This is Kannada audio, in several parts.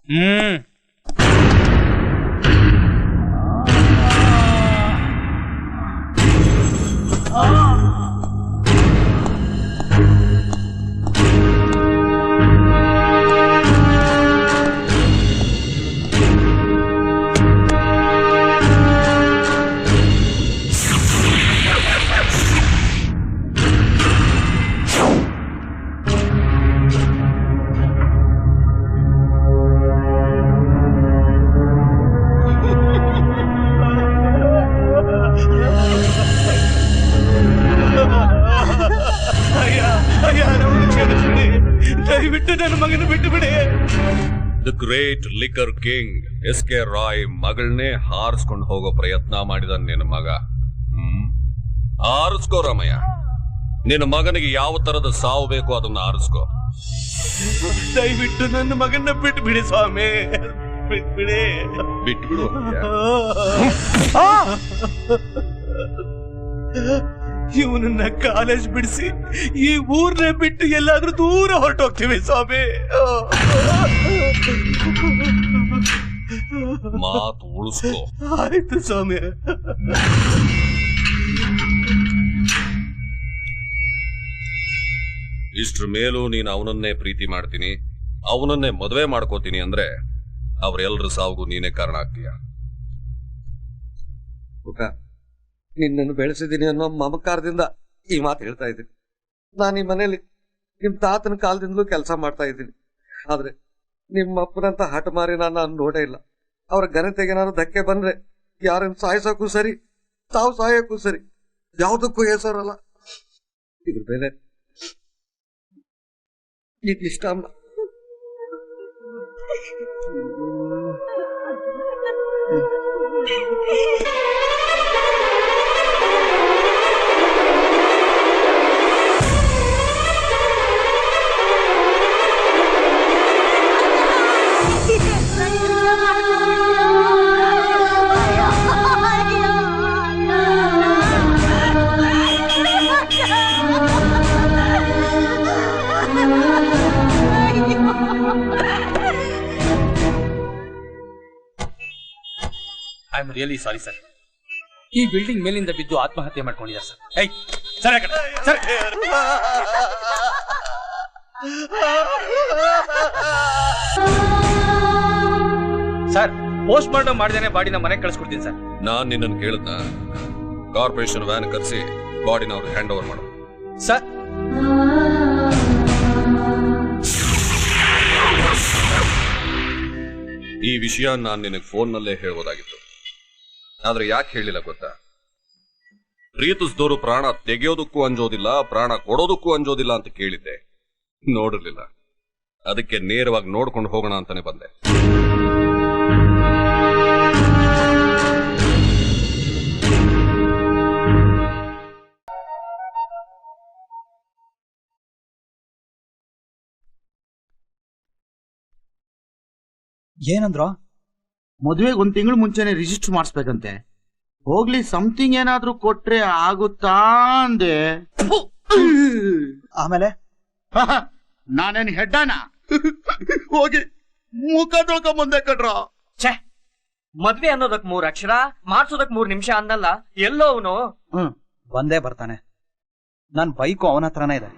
The great liquor king S K. Roy ಮಗಳನ್ನೇ ಹಾರಿಸ್ಕೊಂಡು ಹೋಗೋ ಪ್ರಯತ್ನ ಮಾಡಿದ ನಿನ್ನ ಮಗ. ಹಾರಿಸ್ಕೋ ರಾಮಯ್ಯ, ನಿನ್ನ ಮಗನಿಗೆ ಯಾವ ತರದ ಸಾವು ಬೇಕೋ ಅದನ್ನ ಹಾರಿಸ್ಕೋ. ದಯವಿಟ್ಟು ನನ್ನ ಮಗನ ಬಿಟ್ಬಿಡಿ ಸ್ವಾಮಿ, ಬಿಟ್ಬಿಡಿ. ಬಿಟ್ಬಿಡು. ಇವನನ್ನ ಕಾಲೇಜ್ ಬಿಡಿಸಿ ಈ ಊರ್ನೇ ಬಿಟ್ಟು ಎಲ್ಲಾದ್ರೂ ದೂರ ಹೊರಟೋಗ್ತೀವಿ ಸ್ವಾಮಿ. ಮಾತು ಉಳಿಸ್ಕೋ. ಆಯ್ತು ಸ್ವಾಮಿ. ಇಷ್ಟ್ರ ಮೇಲೂ ನೀನು ಅವನನ್ನೇ ಪ್ರೀತಿ ಮಾಡ್ತೀನಿ, ಅವನನ್ನೇ ಮದುವೆ ಮಾಡ್ಕೋತೀನಿ ಅಂದ್ರೆ ಅವರೆಲ್ಲರ ಸಾವುಗೂ ನೀನೇ ಕಾರಣ ಆಗ್ತೀಯ. ನಿನ್ನನ್ನು ಬೆಳೆಸಿದ್ದೀನಿ ಅನ್ನೋ ಮಮಕಾರದಿಂದ ಈ ಮಾತು ಹೇಳ್ತಾ ಇದ್ದೀನಿ. ನಾನು ಈ ಮನೇಲಿ ನಿಮ್ ತಾತನ ಕಾಲದಿಂದಲೂ ಕೆಲಸ ಮಾಡ್ತಾ ಇದ್ದೀನಿ. ಆದ್ರೆ ನಿಮ್ಮ ಅಪ್ಪನಂತ ಹಠ ಮಾರಿ ನಾನು ನೋಡೇ ಇಲ್ಲ. ಅವ್ರ ಘನತೆಗೆ ನಾನು ಧಕ್ಕೆ ಬಂದ್ರೆ ಯಾರನ್ನು ಸಾಯಿಸೋಕ್ಕೂ ಸರಿ, ತಾವು ಸಾಯೋಕ್ಕೂ ಸರಿ, ಯಾವುದಕ್ಕೂ ಹೆಸರಲ್ಲ. ಇದ್ರ ಮೇಲೆ ಇಷ್ಟ ಅಮ್ಮ. I am really sorry sir. ಈ ಬಿಲ್ಡಿಂಗ್ ಮೇಲಿಂದ ಬಿದ್ದು ಆತ್ಮಹತ್ಯೆ ಮಾಡ್ಕೊಂಡಿದ್ದಾರೆ ಸರ್. ಸರ್, ಪೋಸ್ಟ್ ಮಾರ್ಟಮ್ ಮಾಡ್ದೇನೆ ಬಾಡಿನ ಮನೆಗೆ ಕಳಿಸ್ಕೊಡ್ತೀನಿ ಸರ್. ನಾನ್ ನಿನ್ನನ್ನು ಕೇಳಿದ್ನ? ಕಾರ್ಪೊರೇಷನ್ ವ್ಯಾನ್ ಕರೆಸಿ ಬಾಡಿನ ಅವ್ರಿಗೆ ಹ್ಯಾಂಡ್ ಓವರ್ ಮಾಡು ಸರ್. ಈ ವಿಷಯ ನಾನು ನಿನಗೆ ಫೋನ್ನಲ್ಲೇ ಹೇಳ್ಬೋದಾಗಿತ್ತು, ಆದ್ರೆ ಯಾಕೆ ಹೇಳಿಲ್ಲ ಗೊತ್ತಾ? ಪ್ರೀತಿಸಿದವರು ಪ್ರಾಣ ತೆಗೆಯೋದಕ್ಕೂ ಅಂಜೋದಿಲ್ಲ, ಪ್ರಾಣ ಕೊಡೋದಕ್ಕೂ ಅಂಜೋದಿಲ್ಲ ಅಂತ ಕೇಳಿದ್ದೆ, ನೋಡಿರ್ಲಿಲ್ಲ. ಅದಕ್ಕೆ ನೇರವಾಗಿ ನೋಡ್ಕೊಂಡು ಹೋಗೋಣ ಅಂತಾನೆ ಬಂದೆ. ಏನಂದ್ರ? ಮದುವೆಗೆ 1 ತಿಂಗಳು ಮುಂಚೆನೆ ರಿಜಿಸ್ಟರ್ ಮಾಡಿಸ್ಬೇಕಂತೆ. ಹೋಗ್ಲಿ, ಸಮಥಿಂಗ್ ಏನಾದ್ರೂ ಕೊಟ್ರೆ ಆಗುತ್ತಾ ಅಂದೆ. ಆಮೇಲೆ ನಾನೇನ್ ಹೆಡ್ಡಾನ? ಹೋಗಿ ಮುಖ ತೊಳ್ಕೊಂಡ್ ಬಂದೆ ಕಡ್ರ. ಛೇ, ಮದ್ವೆ ಅನ್ನೋದಕ್ 3 ಅಕ್ಷರ, ಮಾಡ್ಸೋದಕ್ 3 ನಿಮಿಷ ಅನ್ನಲ್ಲ. ಎಲ್ಲೋ ಅವನು ಬಂದೇ ಬರ್ತಾನೆ. ನನ್ ಬೈಕು ಅವನ ಹತ್ರನೇ ಇದೆ.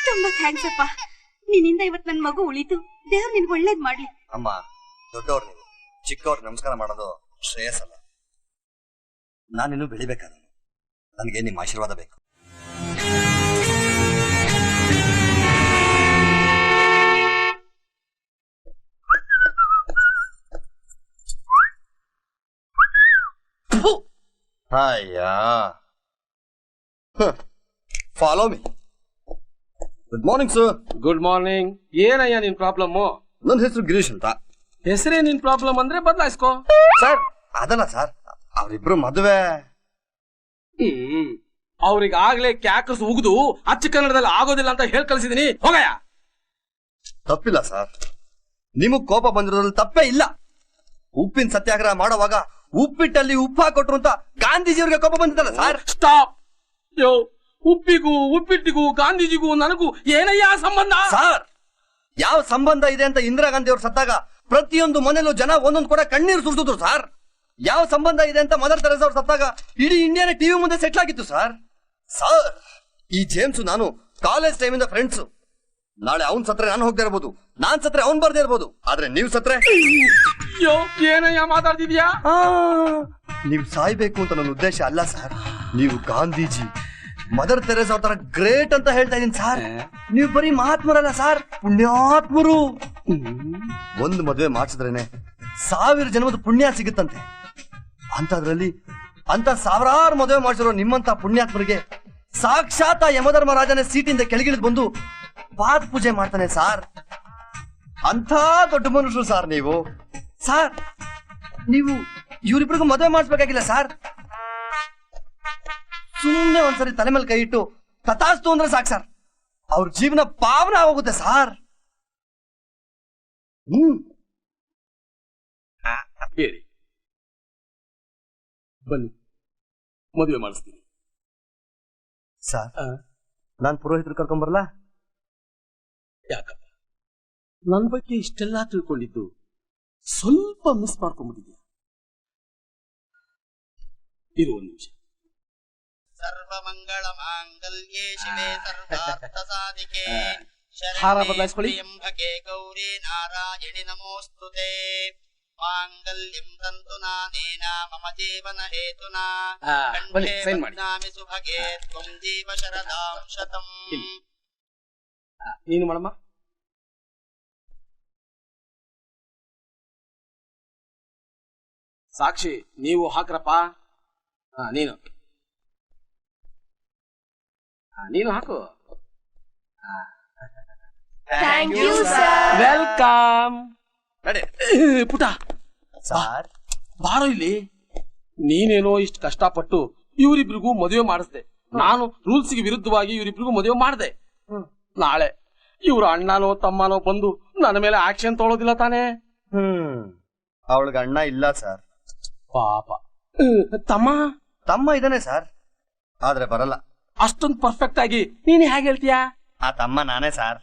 ತುಂಬಾ ಥ್ಯಾಂಕ್ಸ್ ಅಪ್ಪ. ನಿನ್ನಿಂದ ಇವತ್ ನನ್ ಮಗು ಉಳಿತು. ದೇವ್ರು ನಿನ್ಗೆ ಒಳ್ಳೇದ್ ಮಾಡ್ಲಿ. ಅಮ್ಮ, ದೊಡ್ಡವ್ರು ನೀವು, ಚಿಕ್ಕವ್ರು ನಮಸ್ಕಾರ ಮಾಡೋದು ಶ್ರೇಯಸ್ಸಲ್ಲ. ನಾನಿನ್ನು ಬೆಳಿಬೇಕಾದ, ನನಗೆ ನಿಮ್ಮ ಆಶೀರ್ವಾದ ಬೇಕು. ಅಯ್ಯಾ, follow me. Good morning sir. Good morning. ಏನಯ್ಯ ನಿನ್ ಪ್ರಾಬ್ಲಮ್? ನನ್ನ ಹೆಸರು ಗಿರೀಶ್ ಅಂತ. ಹೆಸರೇ ನಿನ್ ಪ್ರಾಬ್ಲಮ್ ಅಂದ್ರೆ ಬದಲಾಯಿಸ್ಕೋ. ಸರ್ ಅದಲ್ಲ ಸರ್, ಅವರಿಬ್ರು ಮದುವೆ. ಅವ್ರಿಗೆ ಆಗ್ಲೇ ಕ್ಯಾಕರ್ಸ್ ಉಗಿದು ಅಚ್ಚ ಕನ್ನಡದಲ್ಲಿ ಆಗೋದಿಲ್ಲ ಅಂತ ಹೇಳಿ ಕಳ್ಸಿದೀನಿ. ಹೋಗಯ್ಯ. ತಪ್ಪಿಲ್ಲ ಸರ್, ನಿಮಗ್ ಕೋಪ ಬಂದಿರೋದ್ರಲ್ಲಿ ತಪ್ಪೇ ಇಲ್ಲ. ಉಪ್ಪಿನ ಸತ್ಯಾಗ್ರಹ ಮಾಡುವಾಗ ಉಪ್ಪಿಟ್ಟಲ್ಲಿ ಉಪ್ಪು ಹಾಕೊಟ್ರು ಅಂತ ಗಾಂಧೀಜಿಯವ್ರಿಗೆ ಕೋಪ ಬಂದಿದ್ದಲ್ಲ ಸರ್. ಸ್ಟಾಪ್. ಯೋ, ಉಪ್ಪಿಗೂ ಉಪ್ಪಿಟ್ಟಿಗೂ ಗಾಂಧೀಜಿಗೂ ನನಗೂ ಏನಯ್ಯ ಸಂಬಂಧ? ಸರ್, ಯಾವ ಸಂಬಂಧ ಇದೆ ಅಂತ ಇಂದಿರಾ ಗಾಂಧಿ ಅವ್ರು ಸತ್ತಾಗ ಪ್ರತಿಯೊಂದು ಮನೇಲೂ ಜನ ಒಂದೊಂದು ಕೂಡ ಕಣ್ಣೀರು ಸುರಿಸಿದ್ರು ಸರ್. ಯಾವ ಸಂಬಂಧ ಇದೆ ಅಂತ ಮದರ್ ತೆರೇಸಾ ಅವ್ರು ಸತ್ತಾಗ ಇಡೀ ಇಂಡಿಯಾನೇ ಟಿವಿ ಮುಂದೆ ಸೆಟ್ಲ್ ಆಗಿತ್ತು ಸರ್. ಸರ್, ಈ ಜೇಮ್ಸ್ ನಾನು ಕಾಲೇಜ್ ಟೈಮಿಂದ ಫ್ರೆಂಡ್ಸ್. ನಾಳೆ ಅವ್ನ್ ಸತ್ರೆ ನಾನು ಹೋಗದೆ ಇರ್ಬೋದು, ನಾನ್ ಸತ್ರೆ ಅವ್ನ್ ಬರ್ದೇ ಇರ್ಬೋದು, ಆದ್ರೆ ನೀವ್ ಸತ್ರೆ ಯೋ, ಏನಯ್ಯ ಮಾತಾಡ್ತಿದ್ಯಾ? ನೀವ್ ಸಾಯ್ಬೇಕು ಅಂತ ನನ್ನ ಉದ್ದೇಶ ಅಲ್ಲ ಸರ್. ನೀವು ಗಾಂಧೀಜಿ, ಮದರ್ ತೆರೇಸಾ ಅವ್ರ ತರ ಗ್ರೇಟ್ ಅಂತ ಹೇಳ್ತಾ ಇದೀನಿ ಸರ್. ನೀವು ಬರೀ ಮಹಾತ್ಮರಲ್ಲ ಸರ್, ಪುಣ್ಯಾತ್ಮರು. ಒಂದು ಮದುವೆ ಮಾಡಿಸಿದ್ರೇನೆ 1000 ಜನ್ಮದ ಪುಣ್ಯ ಸಿಗುತ್ತಂತೆ. ಅಂತದ್ರಲ್ಲಿ ಅಂತ ಸಾವಿರಾರು ಮದುವೆ ಮಾಡಿಸಿರೋ ನಿಮ್ಮಂತ ಪುಣ್ಯಾತ್ಮರಿಗೆ ಸಾಕ್ಷಾತ್ ಯಮಧರ್ಮರಾಜನೇ ಸೀಟಿಂದ ಕೆಳಗಿಳಿದು ಬಂದು ಪಾದ ಪೂಜೆ ಮಾಡ್ತಾನೆ ಸರ್. ಅಂಥ ದೊಡ್ಡ ಮನುಷ್ಯರು ಸರ್ ನೀವು. ಸರ್, ನೀವು ಇವರಿಬ್ರಿಗೂ ಮದುವೆ ಮಾಡಿಸ್ಬೇಕಾಗಿಲ್ಲ ಸರ್. ಸುಮ್ಮನೆ ಒಂದ್ಸರಿ ತಲೆ ಮೇಲೆ ಕೈ ಇಟ್ಟು ತಥಾಸ್ತು ಅಂದ್ರೆ ಸಾಕು ಸರ್, ಅವ್ರ ಜೀವನ ಪಾವನ ಆಗೋಗುತ್ತೆ ಸರ್. ಹೇಳಿ, ಬನ್ನಿ ಮದುವೆ ಮಾಡಿಸ್ತೀನಿ. ಸರ್, ನಾನ್ ಪುರೋಹಿತರು ಕರ್ಕೊಂಬರಲ್ಲ? ಯಾಕಪ್ಪ ನನ್ನ ಬಗ್ಗೆ ಇಷ್ಟೆಲ್ಲ ತಿಳ್ಕೊಂಡಿದ್ದು ಸ್ವಲ್ಪ ಮಿಸ್ ಮಾಡ್ಕೊಂಡ್ಬಿಟ್ಟಿದ್ಯಾ? ಇರು ಒಂದು ನಿಮಿಷ. ಸರ್ವಮಂಗಳ ಮಾಂಗಲ್ಯೇ ಶಿವೆ ಸರ್ವಾರ್ಥ ಸಾಧಿಕೆ ಹಾರ ಬದಲಾಯಿಸ್ಕೊಳ್ಳಿ. ಶರಣ್ಯಂಬಕೆ ಗೌರಿ ನಾರಾಯಣಿ ನಮೋಸ್ತುತೆ. ಮಾಂಗಲ್ಯಂ ತಂತು ನಾನೇನ ಮಮ ಜೀವನ ಹೇತುನಾ ಬನ್ನಿ, ಸೈನ್ ಮಾಡಿ. ಕಂಠೆ ಸುಭಗೆ ತ್ವಂ ಜೀವ ಶರದಾಂ ಶತಂ. ನೀನು ಮಾಡಮ್ಮ. ಸಾಕ್ಷಿ ನೀವು ಹಾಕ್ರಪ್ಪ. ನೀನು ಹಾಕು. ವೆಲ್ಕಮ್. ಪುಟ ಸರ್, ಬಾರೋ ಇಲ್ಲಿ. ನೀನೇನೋ ಇಷ್ಟು ಕಷ್ಟಪಟ್ಟು ಇವರಿಬ್ರಿಗೂ ಮದುವೆ ಮಾಡಿಸ್ದೆ. ನಾನು ರೂಲ್ಸ್ಗೆ ವಿರುದ್ಧವಾಗಿ ಇವರಿಬ್ರಿಗೂ ಮದುವೆ ಮಾಡಿದೆ. ನಾಳೆ ಇವ್ರ ಅಣ್ಣನೋ ತಮ್ಮನೋ ಬಂದು ನನ್ನ ಮೇಲೆ ಆಕ್ಷನ್ ತೊಗೊಳೋದಿಲ್ಲ ತಾನೇ? ಅವಳಿಗೆ ಅಣ್ಣ ಇಲ್ಲ ಸರ್. ಪಾಪ. ತಮ್ಮ ಇದಾನೆ ಸರ್, ಆದ್ರೆ ಬರಲ್ಲ. ಅಷ್ಟೊಂದು ಪರ್ಫೆಕ್ಟ್ ಆಗಿ ನೀನ್ ಹೇಗೆ ಹೇಳ್ತೀಯಾ? ಆ ತಮ್ಮ ನಾನೇ ಸರ್.